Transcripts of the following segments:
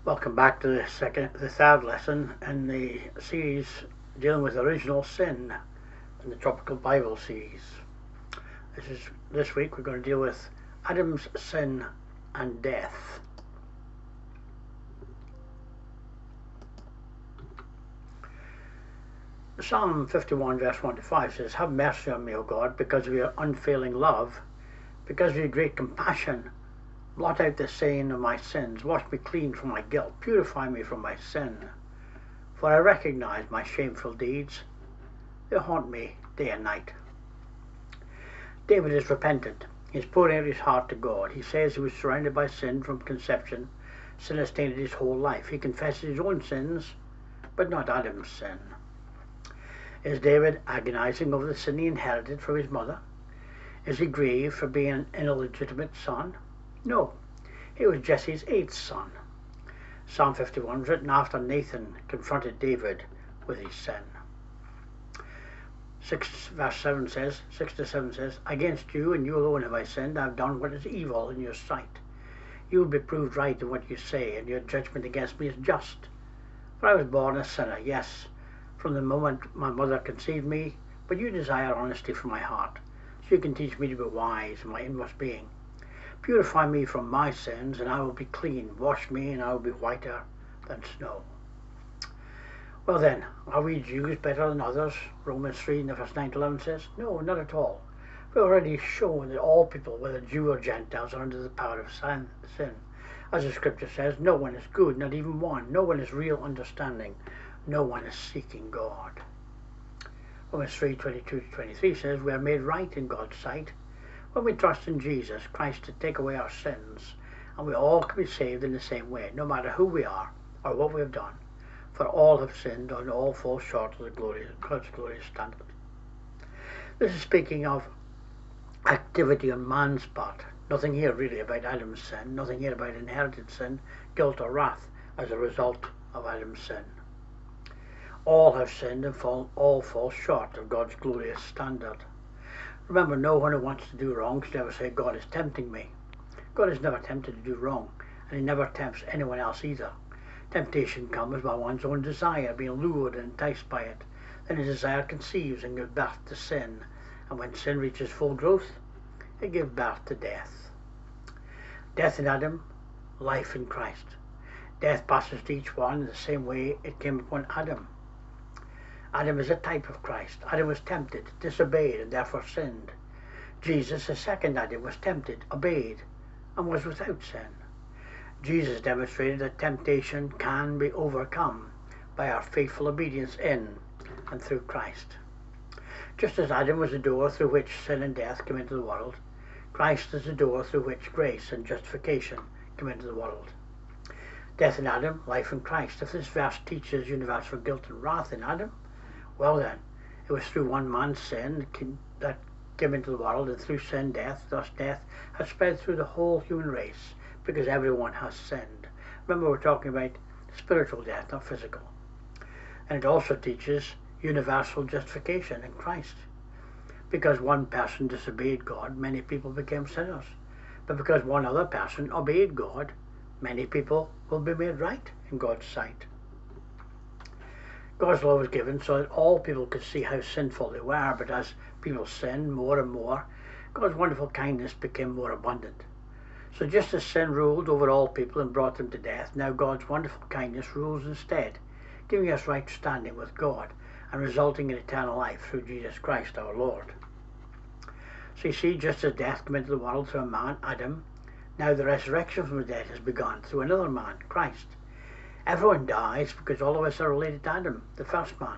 Welcome back to the third lesson in the series dealing with original sin in the Tropical Bible series. This week we're going to deal with Adam's sin and death. Psalm 51 verse 1 to 5 says, "Have mercy on me, O God, because of your unfailing love, because of your great compassion. Blot out the stain of my sins, wash me clean from my guilt, purify me from my sin. For I recognize my shameful deeds, they haunt me day and night." David is repentant. He is pouring out his heart to God. He says he was surrounded by sin from conception. Sin has tainted his whole life. He confesses his own sins, but not Adam's sin. Is David agonizing over the sin he inherited from his mother? Is he grieved for being an illegitimate son? No, he was Jesse's 8th son. Psalm 51 was written after Nathan confronted David with his sin. 6 to 7 says, "Against you and you alone have I sinned. I have done what is evil in your sight. You will be proved right in what you say, and your judgment against me is just. For I was born a sinner, yes, from the moment my mother conceived me, but you desire honesty from my heart, so you can teach me to be wise in my inmost being. Purify me from my sins, and I will be clean. Wash me, and I will be whiter than snow." Well then, are we Jews better than others? Romans 3 verse 9 to 11 says, no, not at all. We've already shown that all people, whether Jew or Gentiles, are under the power of sin. As the scripture says, no one is good, not even one. No one is real understanding. No one is seeking God. Romans 3:22 to 23 says, "We are made right in God's sight when we trust in Jesus Christ to take away our sins, and we all can be saved in the same way, no matter who we are or what we have done. For all have sinned and all fall short of God's glorious standard." This is speaking of activity on man's part. Nothing here really about Adam's sin, nothing here about inherited sin, guilt or wrath as a result of Adam's sin. All have sinned and all fall short of God's glorious standard. Remember, no one who wants to do wrong should ever say, "God is tempting me." God is never tempted to do wrong, and he never tempts anyone else either. Temptation comes by one's own desire, being lured and enticed by it. Then the desire conceives and gives birth to sin, and when sin reaches full growth, it gives birth to death. Death in Adam, life in Christ. Death passes to each one in the same way it came upon Adam. Adam is a type of Christ. Adam was tempted, disobeyed, and therefore sinned. Jesus, the second Adam, was tempted, obeyed, and was without sin. Jesus demonstrated that temptation can be overcome by our faithful obedience in and through Christ. Just as Adam was the door through which sin and death came into the world, Christ is the door through which grace and justification come into the world. Death in Adam, life in Christ. If this verse teaches universal guilt and wrath in Adam, well then, it was through one man's sin that came into the world, and through sin, death. Thus death has spread through the whole human race, because everyone has sinned. Remember, we're talking about spiritual death, not physical. And it also teaches universal justification in Christ. Because one person disobeyed God, many people became sinners. But because one other person obeyed God, many people will be made right in God's sight. God's law was given so that all people could see how sinful they were, but as people sinned more and more, God's wonderful kindness became more abundant. So just as sin ruled over all people and brought them to death, now God's wonderful kindness rules instead, giving us right standing with God and resulting in eternal life through Jesus Christ our Lord. So you see, just as death came into the world through a man, Adam, now the resurrection from the dead has begun through another man, Christ. Everyone dies because all of us are related to Adam, the first man,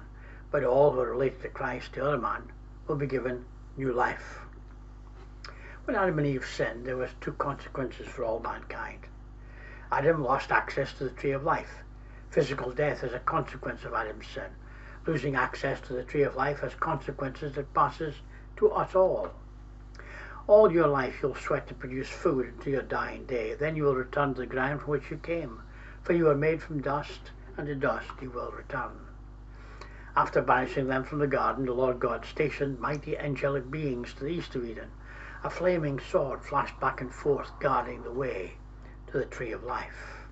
but all who are related to Christ, the other man, will be given new life. When Adam and Eve sinned, there was two consequences for all mankind. Adam lost access to the tree of life. Physical death is a consequence of Adam's sin. Losing access to the tree of life has consequences that passes to us all. All your life you'll sweat to produce food until your dying day. Then you will return to the ground from which you came. For you are made from dust, and to dust you will return. After banishing them from the garden, the Lord God stationed mighty angelic beings to the east of Eden. A flaming sword flashed back and forth, guarding the way to the tree of life.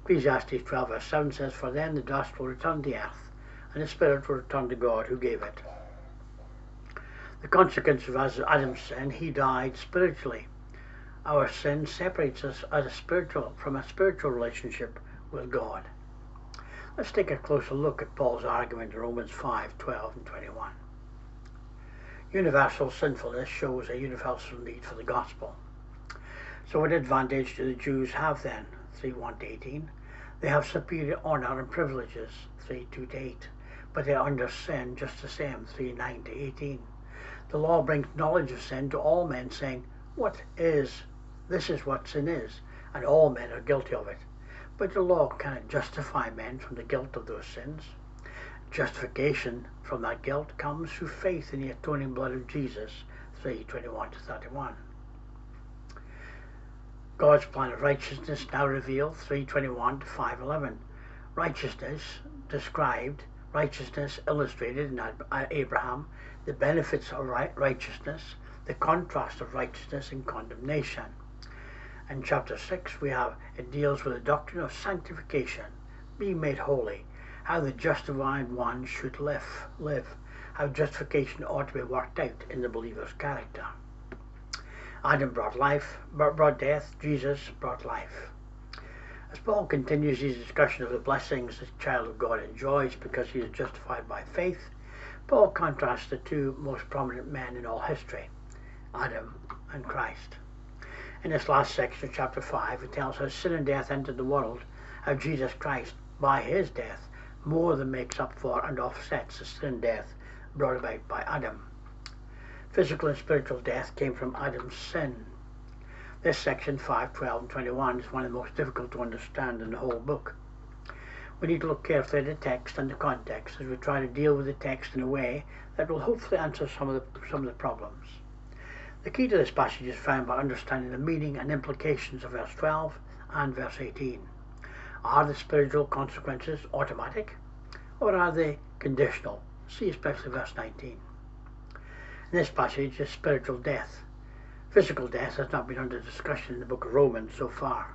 Ecclesiastes 12 verse 7 says, "For then the dust will return to the earth, and the spirit will return to God who gave it." The consequence of Adam's sin, he died spiritually. Our sin separates us from a spiritual relationship with God. Let's take a closer look at Paul's argument in Romans 5:12 and 21. Universal sinfulness shows a universal need for the gospel. So what advantage do the Jews have then? 3:1-18. They have superior honor and privileges, 3:2-8. But they are under sin just the same, 3:9-18. The law brings knowledge of sin to all men, saying, this is what sin is, and all men are guilty of it. But the law cannot justify men from the guilt of those sins. Justification from that guilt comes through faith in the atoning blood of Jesus, 3:21-31. God's plan of righteousness now revealed, 3:21-5:11. Righteousness described, righteousness illustrated in Abraham, the benefits of righteousness, the contrast of righteousness and condemnation. In chapter 6 it deals with the doctrine of sanctification, being made holy, how the justified one should live, how justification ought to be worked out in the believer's character. Adam brought death, Jesus brought life. As Paul continues his discussion of the blessings the child of God enjoys because he is justified by faith, Paul contrasts the two most prominent men in all history, Adam and Christ. In this last section of chapter 5, it tells how sin and death entered the world, how Jesus Christ, by his death, more than makes up for and offsets the sin and death brought about by Adam. Physical and spiritual death came from Adam's sin. This section, 5:12 and 21, is one of the most difficult to understand in the whole book. We need to look carefully at the text and the context as we try to deal with the text in a way that will hopefully answer some of the problems. The key to this passage is found by understanding the meaning and implications of verse 12 and verse 18. Are the spiritual consequences automatic, or are they conditional? See especially verse 19. In this passage is spiritual death. Physical death has not been under discussion in the book of Romans so far.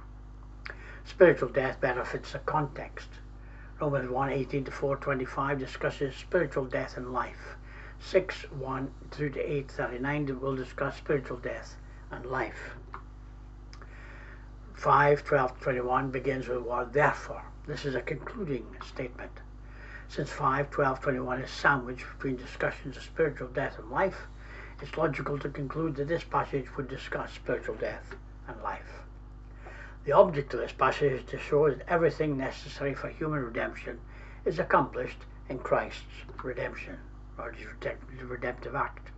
Spiritual death better fits the context. Romans 1:18-4:25 discusses spiritual death and life. 6:1-8:39 will discuss spiritual death and life. 5:12-21 begins with the word therefore. This is a concluding statement. Since 5:12-21 is sandwiched between discussions of spiritual death and life, it's logical to conclude that this passage would discuss spiritual death and life. The object of this passage is to show that everything necessary for human redemption is accomplished in Christ's redemption, or his redemptive act.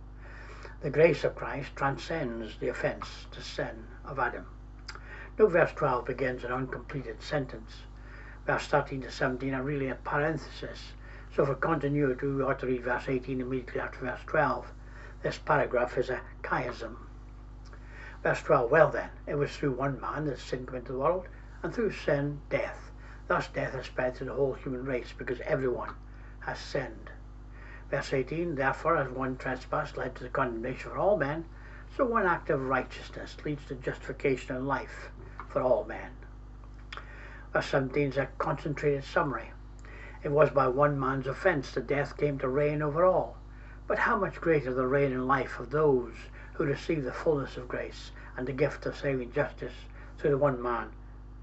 The grace of Christ transcends the offence to sin of Adam. Note verse 12 begins an uncompleted sentence. Verse 13-17 are really a parenthesis, so for continuity we ought to read verse 18 immediately after verse 12. This paragraph is a chiasm. Verse 12, well then, it was through one man that sin came into the world, and through sin, death. Thus death has spread through the whole human race, because everyone has sinned. Verse 18, therefore, as one trespass led to the condemnation for all men, so one act of righteousness leads to justification and life for all men. Verse 17 is a concentrated summary. It was by one man's offence that death came to reign over all. But how much greater the reign and life of those who receive the fullness of grace and the gift of saving justice through the one man,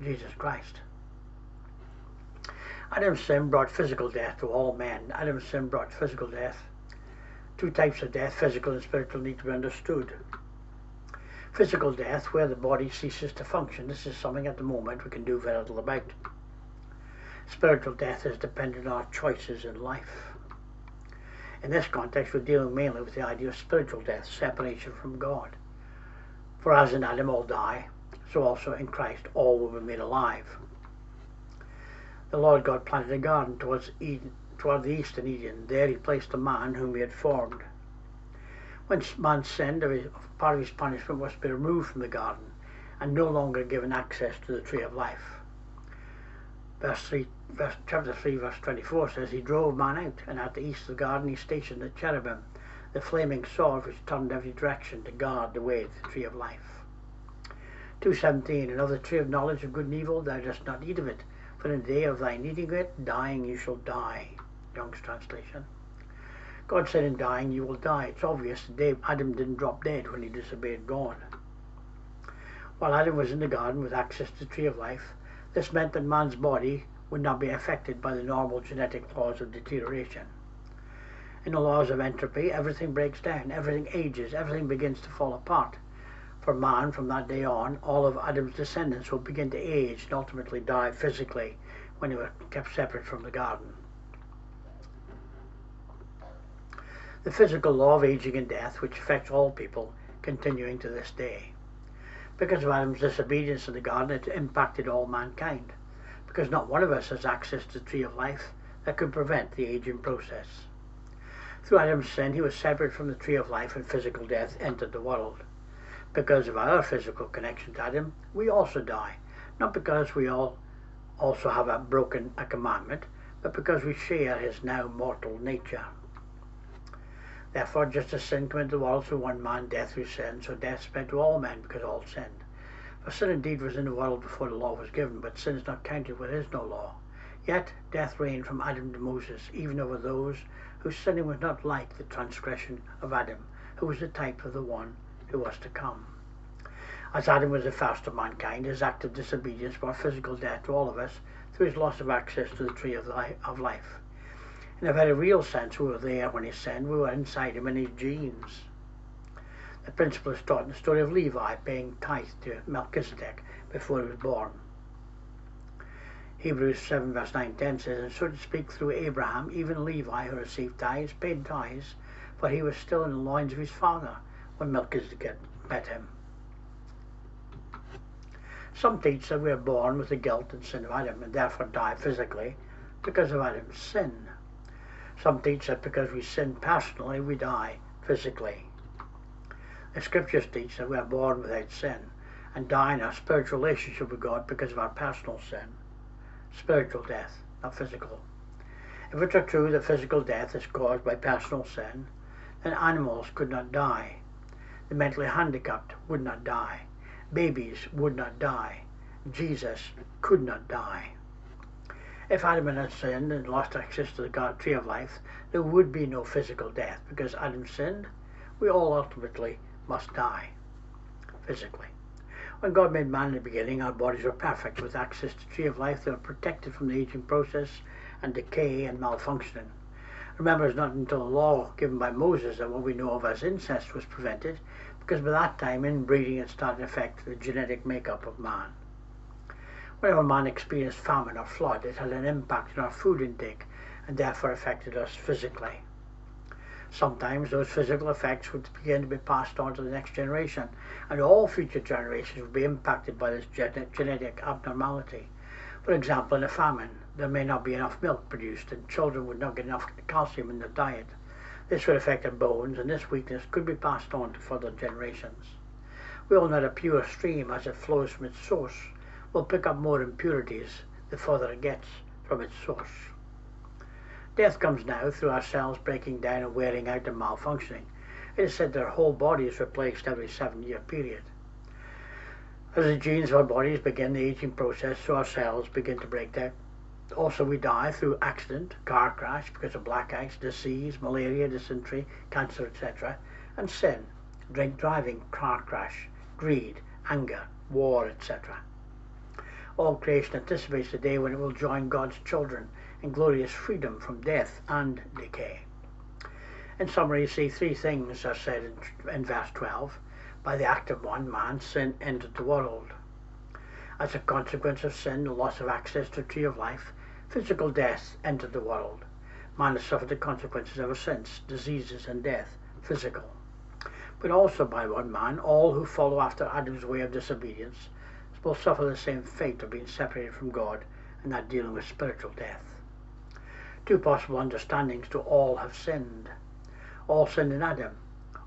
Jesus Christ. Adam's sin brought physical death to all men. Adam's sin brought physical death. Two types of death, physical and spiritual, need to be understood. Physical death, where the body ceases to function. This is something at the moment we can do very little about. Spiritual death is dependent on our choices in life. In this context, we're dealing mainly with the idea of spiritual death, separation from God. For as in Adam all die, so also in Christ all will be made alive. The Lord God planted a garden toward the east in Eden. There he placed a man whom he had formed. When man sinned, part of his punishment was to be removed from the garden and no longer given access to the tree of life. Chapter 3, verse 24 says, he drove man out, and at the east of the garden he stationed the cherubim, the flaming sword which turned every direction to guard the way to the tree of life. 2:17, another tree of knowledge of good and evil, thou dost not eat of it, For in the day of thine eating it, dying you shall die. Young's translation. God said in dying you will die. It's obvious that Adam didn't drop dead when he disobeyed God. While Adam was in the garden with access to the tree of life, this meant that man's body would not be affected by the normal genetic laws of deterioration. In the laws of entropy, everything breaks down, everything ages, everything begins to fall apart. For man, from that day on, all of Adam's descendants will begin to age and ultimately die physically when they were kept separate from the garden. The physical law of aging and death, which affects all people, continuing to this day. Because of Adam's disobedience in the garden, it impacted all mankind. Because not one of us has access to the tree of life that could prevent the aging process. Through Adam's sin, he was separate from the tree of life and physical death entered the world. Because of our physical connection to Adam, we also die. Not because we all also have broken a commandment, but because we share his now mortal nature. Therefore, just as sin came into the world through one man, death through sin, so death spread to all men because all sinned. For sin indeed was in the world before the law was given, but sin is not counted where there is no law. Yet death reigned from Adam to Moses, even over those whose sinning was not like the transgression of Adam, who was the type of the one who was to come. As Adam was the first of mankind, his act of disobedience brought physical death to all of us through his loss of access to the tree of life. In a very real sense, we were there when he sinned. We were inside him in his genes. The principle is taught in the story of Levi paying tithe to Melchizedek before he was born. Hebrews 7 verse 9-10 says, and so to speak through Abraham, even Levi who received tithes, paid tithes, for he was still in the loins of his father when Melchizedek met him. Some teach that we are born with the guilt and sin of Adam and therefore die physically because of Adam's sin. Some teach that because we sin personally, we die physically. The scriptures teach that we are born without sin and die in our spiritual relationship with God because of our personal sin. Spiritual death, not physical. If it were true that physical death is caused by personal sin, then animals could not die. The mentally handicapped would not die. Babies would not die. Jesus could not die. If Adam had sinned and lost access to the tree of life, there would be no physical death. Because Adam sinned, we all ultimately must die physically. When God made man in the beginning, our bodies were perfect. With access to the tree of life, they were protected from the aging process and decay and malfunctioning. Remember, it's not until the law given by Moses that what we know of as incest was prevented, because by that time inbreeding had started to affect the genetic makeup of man. Whenever man experienced famine or flood, it had an impact on our food intake and therefore affected us physically. Sometimes those physical effects would begin to be passed on to the next generation, and all future generations would be impacted by this genetic abnormality. For example, in a famine, there may not be enough milk produced and children would not get enough calcium in their diet. This would affect their bones, and this weakness could be passed on to further generations. We all know that a pure stream, as it flows from its source, will pick up more impurities the further it gets from its source. Death comes now through our cells breaking down and wearing out and malfunctioning. It is said that our whole body is replaced every 7-year period. As the genes of our bodies begin the aging process, so our cells begin to break down. Also, we die through accident, car crash, because of blackouts, disease, malaria, dysentery, cancer, etc., and sin, drink driving, car crash, greed, anger, war, etc. All creation anticipates the day when it will join God's children in glorious freedom from death and decay. In summary, you see 3 things are said in verse 12. By the act of one man, sin entered the world. As a consequence of sin, the loss of access to the tree of life, physical death entered the world. Man has suffered the consequences ever since, diseases and death, physical. But also by one man, all who follow after Adam's way of disobedience will suffer the same fate of being separated from God and not dealing with spiritual death. 2 possible understandings to all have sinned. All sinned in Adam.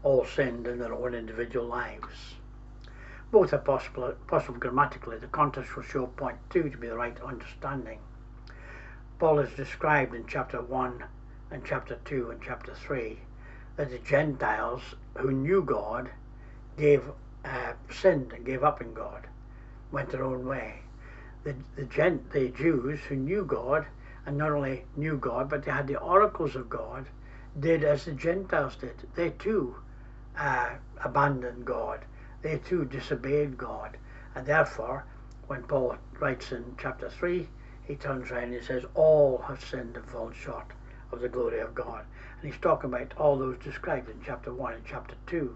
All sinned in their own individual lives. Both are possible grammatically. The context will show point 2 to be the right understanding. Paul has described in chapter 1 and chapter 2 and chapter 3 that the Gentiles who knew God sinned and gave up in God, went their own way. The Jews who knew God, and not only knew God, but they had the oracles of God, did as the Gentiles did. They too abandoned God. They too disobeyed God. And therefore, when Paul writes in chapter 3, he turns around and he says, all have sinned and fallen short of the glory of God. And he's talking about all those described in chapter 1 and chapter 2.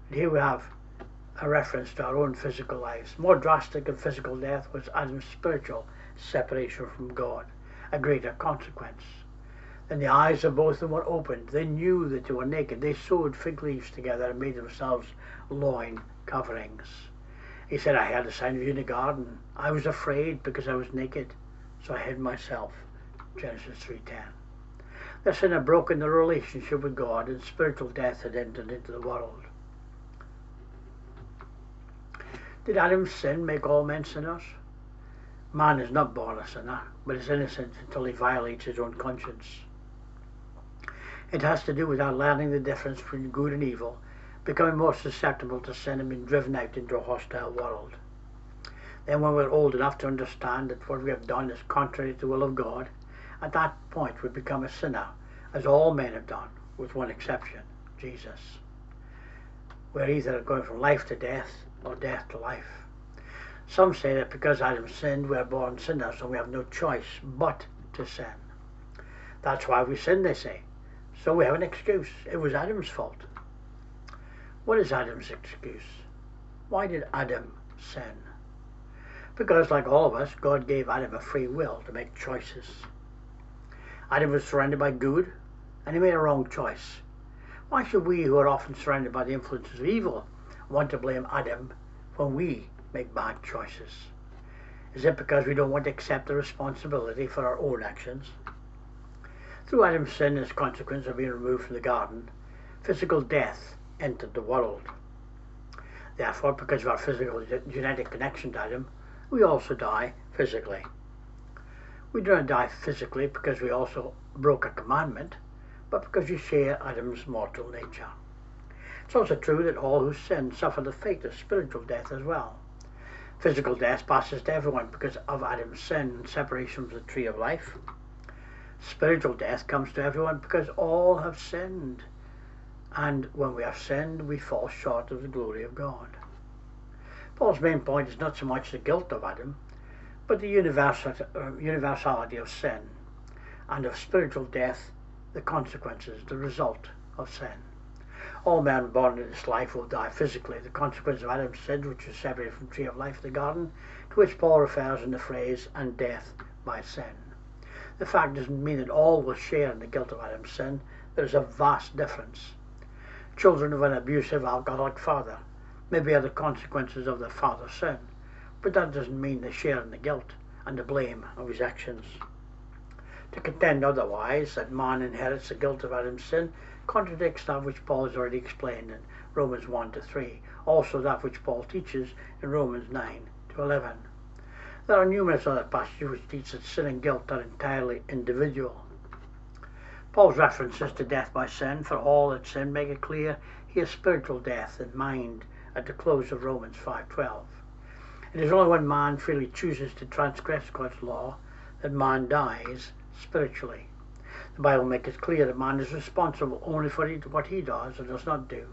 And here we have a reference to our own physical lives. More drastic than physical death was Adam's spiritual separation from God, a greater consequence. Then the eyes of both of them were opened. They knew that they were naked. They sewed fig leaves together and made themselves loin coverings. He said, I heard the sound of you in the garden. I was afraid because I was naked, so I hid myself. Genesis 3:10. Their sin had broken the relationship with God, and spiritual death had entered into the world. Did Adam's sin make all men sinners? Man is not born a sinner, but is innocent until he violates his own conscience. It has to do with our learning the difference between good and evil, becoming more susceptible to sin and being driven out into a hostile world. Then when we're old enough to understand that what we have done is contrary to the will of God, at that point we become a sinner, as all men have done, with one exception, Jesus. We're either going from life to death or death to life. Some say that because Adam sinned, we are born sinners, and we have no choice but to sin. That's why we sin, they say. So we have an excuse. It was Adam's fault. What is Adam's excuse? Why did Adam sin? Because, like all of us, God gave Adam a free will to make choices. Adam was surrounded by good, and he made a wrong choice. Why should we, who are often surrounded by the influences of evil, want to blame Adam when we make bad choices? Is it because we don't want to accept the responsibility for our own actions? Through Adam's sin as consequence of being removed from the garden, physical death entered the world. Therefore, because of our physical genetic connection to Adam, we also die physically. We do not die physically because we also broke a commandment, but because we share Adam's mortal nature. It's also true that all who sin suffer the fate of spiritual death as well. Physical death passes to everyone because of Adam's sin and separation from the tree of life. Spiritual death comes to everyone because all have sinned, and when we have sinned, we fall short of the glory of God. Paul's main point is not so much the guilt of Adam, but the universality of sin, and of spiritual death, the consequences, the result of sin. All men born in this life will die physically, the consequence of Adam's sin, which was separated from the tree of life in the garden, to which Paul refers in the phrase, and death by sin. The fact doesn't mean that all will share in the guilt of Adam's sin. There is a vast difference. Children of an abusive, alcoholic father may bear the consequences of their father's sin, but that doesn't mean they share in the guilt and the blame of his actions. To contend otherwise, that man inherits the guilt of Adam's sin, contradicts that which Paul has already explained in Romans 1-3, also that which Paul teaches in Romans 9-11. There are numerous other passages which teach that sin and guilt are entirely individual. Paul's references to death by sin, for all that sin, make it clear he has spiritual death in mind at the close of Romans 5:12. It is only when man freely chooses to transgress God's law that man dies spiritually. The Bible makes it clear that man is responsible only for what he does or does not do.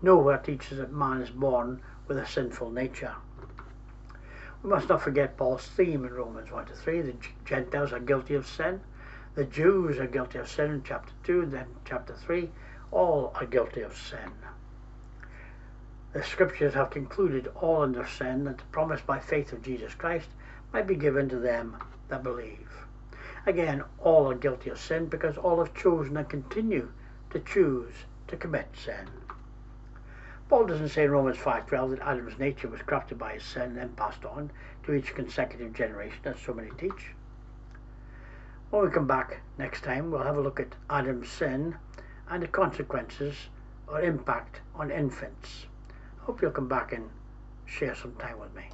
Nowhere teaches that man is born with a sinful nature. We must not forget Paul's theme in Romans 1-3. The Gentiles are guilty of sin. The Jews are guilty of sin in chapter 2, and then chapter 3. All are guilty of sin. The scriptures have concluded all under sin, that the promise by faith of Jesus Christ might be given to them that believe. Again, all are guilty of sin because all have chosen and continue to choose to commit sin. Paul doesn't say in Romans 5:12 that Adam's nature was corrupted by his sin and then passed on to each consecutive generation, as so many teach. When we come back next time, we'll have a look at Adam's sin and the consequences or impact on infants. Hope you'll come back and share some time with me.